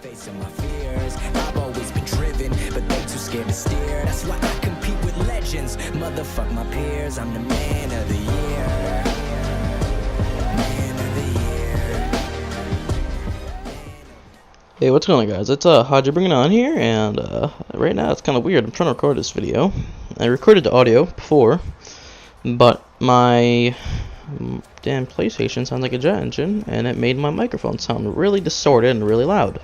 Facing my fears, I've always been driven, but they too scared to steer. That's why I compete with legends, motherfuck my peers. I'm the man of the year, man of the year. Hey, what's going on, guys? It's Bringiton here, and right now it's kind of weird. I'm trying to record this video. I recorded the audio before, but my damn PlayStation sounds like a jet engine, and it made my microphone sound really distorted and really loud.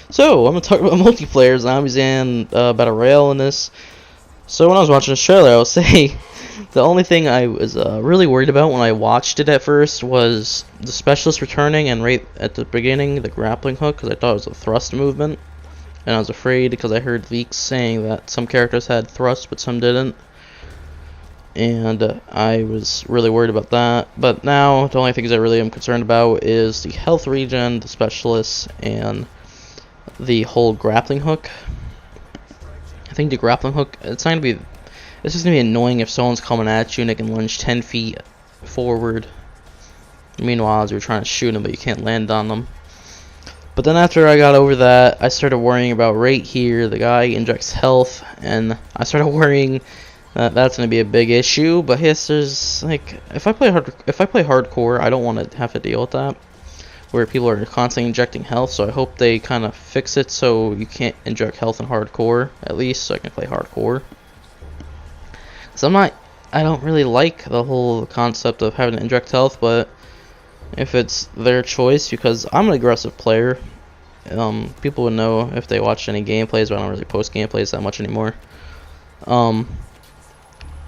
So I'm gonna talk about multiplayer zombies and battle royale in this. So when I was watching the trailer, I will say the only thing I was really worried about when I watched it at first was the specialist returning, and right at the beginning the grappling hook, because I thought it was a thrust movement, and I was afraid because I heard leaks saying that some characters had thrust but some didn't, and I was really worried about that. But now the only things I really am concerned about is the health regen, the specialists, and the whole grappling hook. I think the grappling hook, it's just gonna be annoying if someone's coming at you and they can lunge 10 feet forward. Meanwhile, as you're trying to shoot them, but you can't land on them. But then after I got over that, I started worrying about right here. The guy injects health, and I started worrying that that's gonna be a big issue. But yes, there's like if I play hardcore, I don't want to have to deal with that, where people are constantly injecting health. So I hope they kind of fix it so you can't inject health in hardcore, at least, so I can play hardcore. So I don't really like the whole concept of having to inject health, but if it's their choice, because I'm an aggressive player. People would know if they watched any gameplays, but I don't really post gameplays that much anymore. I'm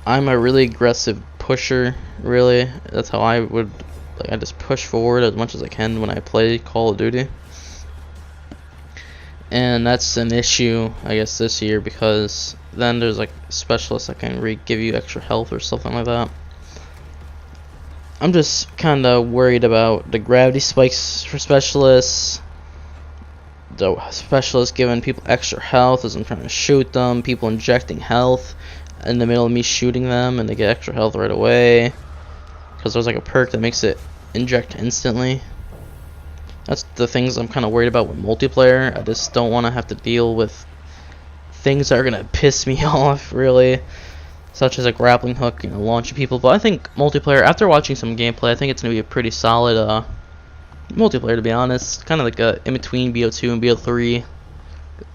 a really aggressive pusher, really. That's how I would, I just push forward as much as I can when I play Call of Duty. And that's an issue, I guess, this year, because then there's like specialists that can give you extra health or something like that. I'm just kind of worried about the gravity spikes for specialists, the specialists giving people extra health as I'm trying to shoot them, people injecting health in the middle of me shooting them and they get extra health right away, because there's like a perk that makes it inject instantly. That's the things I'm kind of worried about with multiplayer. I just don't want to have to deal with things that are gonna piss me off, really, such as a grappling hook, launching people. But I think multiplayer, after watching some gameplay, I think it's gonna be a pretty solid multiplayer, to be honest. Kind of like a in between BO2 and BO3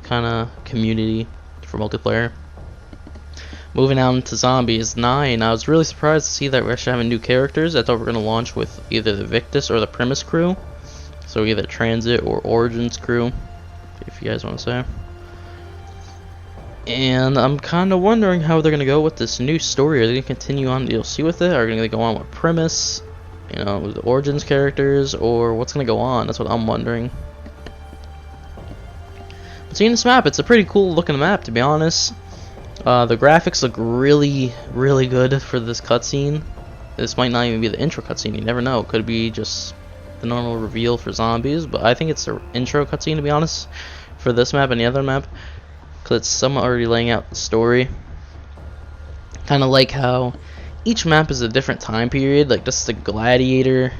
kind of community for multiplayer. Moving on to Zombies 9, I was really surprised to see that we're actually having new characters. I thought we were going to launch with either the Victus or the Primus crew. So either Transit or Origins crew, if you guys want to say. And I'm kind of wondering how they're going to go with this new story. Are they going to continue on DLC with it? Are they going to go on with Primus, with the Origins characters? Or what's going to go on? That's what I'm wondering. But seeing this map, it's a pretty cool looking map, to be honest. The graphics look really, really good for this cutscene. This might not even be the intro cutscene, you never know. It could be just the normal reveal for zombies, but I think it's the intro cutscene, to be honest, for this map and the other map, because it's somewhat already laying out the story. Kind of like how each map is a different time period. Like this is the Gladiator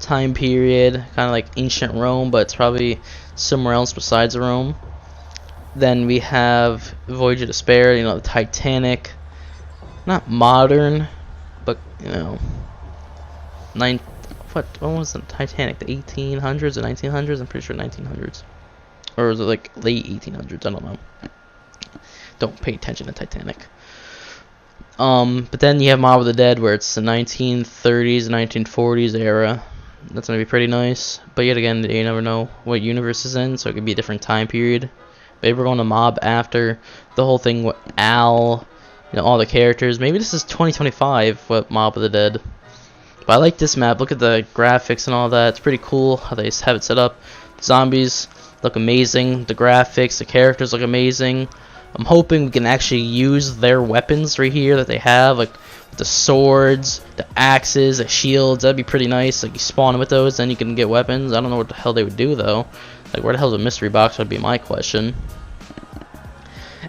time period, kind of like ancient Rome, but it's probably somewhere else besides Rome. Then we have Voyage of Despair, the Titanic. Not modern, but when was the Titanic? The 1800s or 1900s? I'm pretty sure 1900s. Or was it like late 1800s? I don't know. Don't pay attention to Titanic. But then you have Mob of the Dead, where it's the 1930s, 1940s era. That's gonna be pretty nice. But yet again, you never know what universe is in, so it could be a different time period. Maybe we're going to Mob after the whole thing with Al, all the characters. Maybe this is 2025 with Mob of the Dead. But I like this map. Look at the graphics and all that. It's pretty cool how they have it set up. The zombies look amazing. The graphics, the characters look amazing. I'm hoping we can actually use their weapons right here that they have, like the swords, the axes, the shields. That'd be pretty nice. Like you spawn with those, then you can get weapons. I don't know what the hell they would do though. Like where the hell is the mystery box would be my question.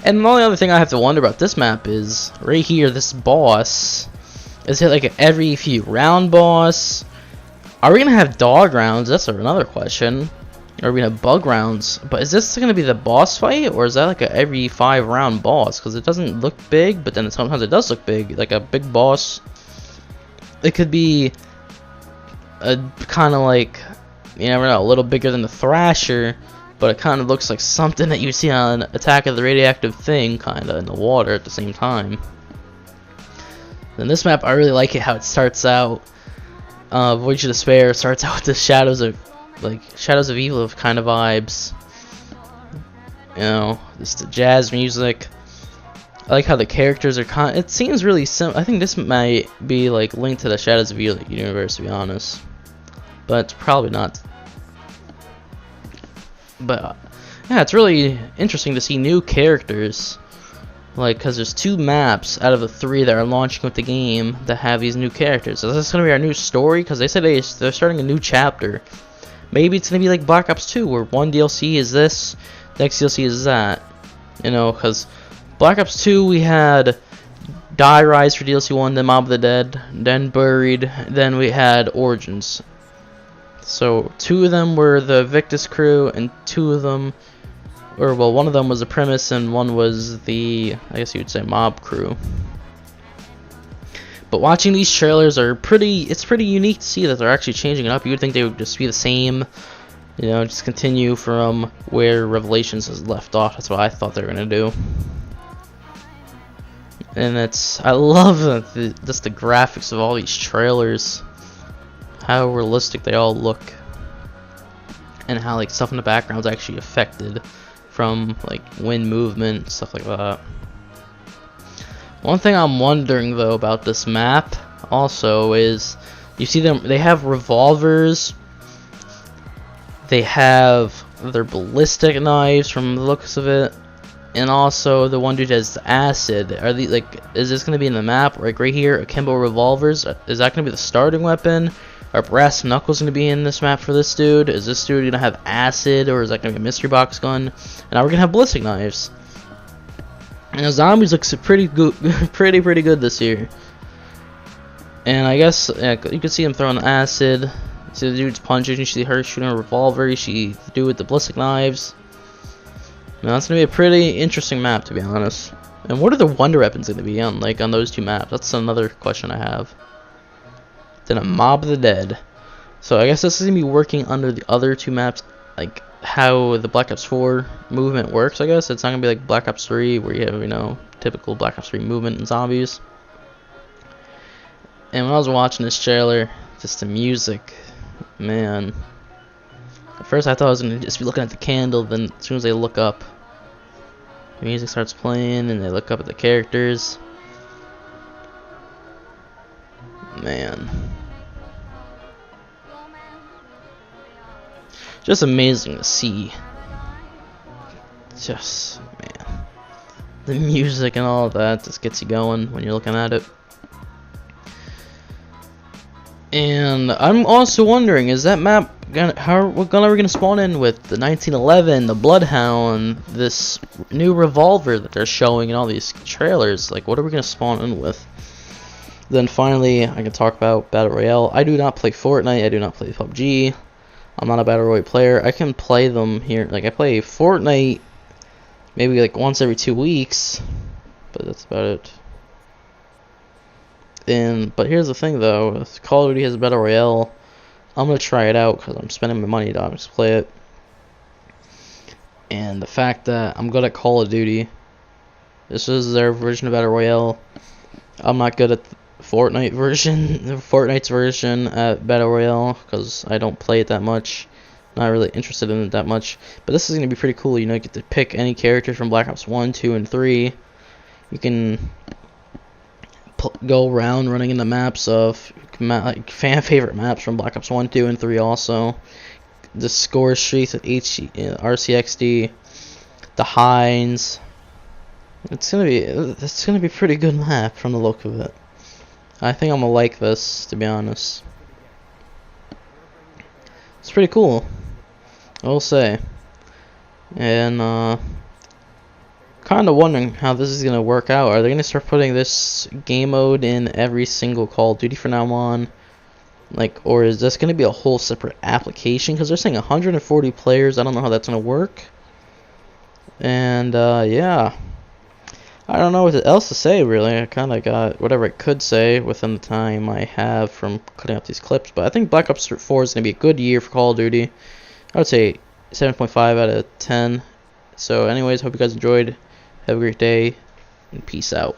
And the only other thing I have to wonder about this map is right here, this boss. Is it like an every few round boss? Are we gonna have dog rounds? That's another question. Or we have bug rounds. But is this gonna be the boss fight, or is that like a every 5-round boss? Because it doesn't look big, but then sometimes it does look big, like a big boss. It could be a kind of like, you never know, a little bigger than the Thrasher, but it kind of looks like something that you see on Attack of the Radioactive Thing, kind of in the water at the same time. Then this map, I really like it how it starts out. Voyage of Despair starts out with the Shadows of Evil kind of vibes. You know, just the jazz music. I like how the characters are it seems really I think this might be like linked to the Shadows of Evil universe, to be honest, but probably not. But yeah, it's really interesting to see new characters, like, because there's 2 maps out of the 3 that are launching with the game that have these new characters. Is this gonna be our new story? Because they said they're starting a new chapter. Maybe it's gonna be like Black Ops 2, where one DLC is this, next DLC is that. You know, because Black Ops 2 we had Die Rise for DLC 1, then Mob of the Dead, then Buried, then we had Origins. So 2 of them were the Victus crew, and 2 of them, or well, one of them was the Premise, and one was the, I guess you would say, Mob crew. But watching these trailers it's pretty unique to see that they're actually changing it up. You would think they would just be the same, you know, just continue from where Revelations has left off. That's what I thought they were gonna do. And I love just the graphics of all these trailers, how realistic they all look, and how like stuff in the background is actually affected from like wind movement, stuff like that. One thing I'm wondering though about this map also is, you see them, they have revolvers, they have their ballistic knives from the looks of it, and also the one dude has acid. Are these like, is this gonna be in the map like right here, akimbo revolvers? Is that gonna be the starting weapon? Are brass knuckles gonna be in this map for this dude? Is this dude gonna have acid, or is that gonna be a mystery box gun? And now we're gonna have ballistic knives. And the zombies looks pretty good, pretty good this year. And I guess yeah, you can see him throwing acid. See the dude's punching. You see her shooting a revolver. You see the dude with the ballistic knives. Now that's gonna be a pretty interesting map, to be honest. And what are the wonder weapons gonna be on, like on those 2 maps? That's another question I have. Then a Mob of the Dead. So I guess this is gonna be working under the other 2 maps, like how the Black Ops 4 movement works. I guess it's not gonna be like Black Ops 3 where you have, you know, typical Black Ops 3 movement and zombies. And when I was watching this trailer, just the music, man. At first I thought I was gonna just be looking at the candle, then as soon as they look up, the music starts playing and they look up at the characters. Man. Just amazing to see. Just, man. The music and all of that just gets you going when you're looking at it. And I'm also wondering, is that map we're gonna spawn in with the 1911, the Bloodhound, this new revolver that they're showing in all these trailers? Like, what are we gonna spawn in with? Then finally, I can talk about Battle Royale. I do not play Fortnite. I do not play PUBG. I'm not a Battle Royale player. I can play them here. Like, I play Fortnite maybe like once every 2 weeks, but that's about it. But here's the thing though, if Call of Duty has a Battle Royale, I'm gonna try it out because I'm spending my money to obviously play it. And the fact that I'm good at Call of Duty, this is their version of Battle Royale. I'm not good at Fortnite's version at Battle Royale because I don't play it that much. Not really interested in it that much. But this is gonna be pretty cool. You know, you get to pick any character from Black Ops 1, 2, and 3. You can go around running in the maps of like fan favorite maps from Black Ops 1, 2, and 3 also. The score streaks at RCXD, the Hines. It's gonna be a pretty good map from the look of it. I think I'm gonna like this, to be honest. It's pretty cool, I will say. And kind of wondering how this is gonna work out. Are they gonna start putting this game mode in every single Call of Duty from now on? Like, or is this going to be a whole separate application? Because they're saying 140 players. I don't know how that's going to work. And, yeah. I don't know what else to say, really. I kind of got whatever I could say within the time I have from cutting out these clips. But I think Black Ops 4 is going to be a good year for Call of Duty. I would say 7.5 out of 10. So anyways, hope you guys enjoyed. Have a great day, and peace out.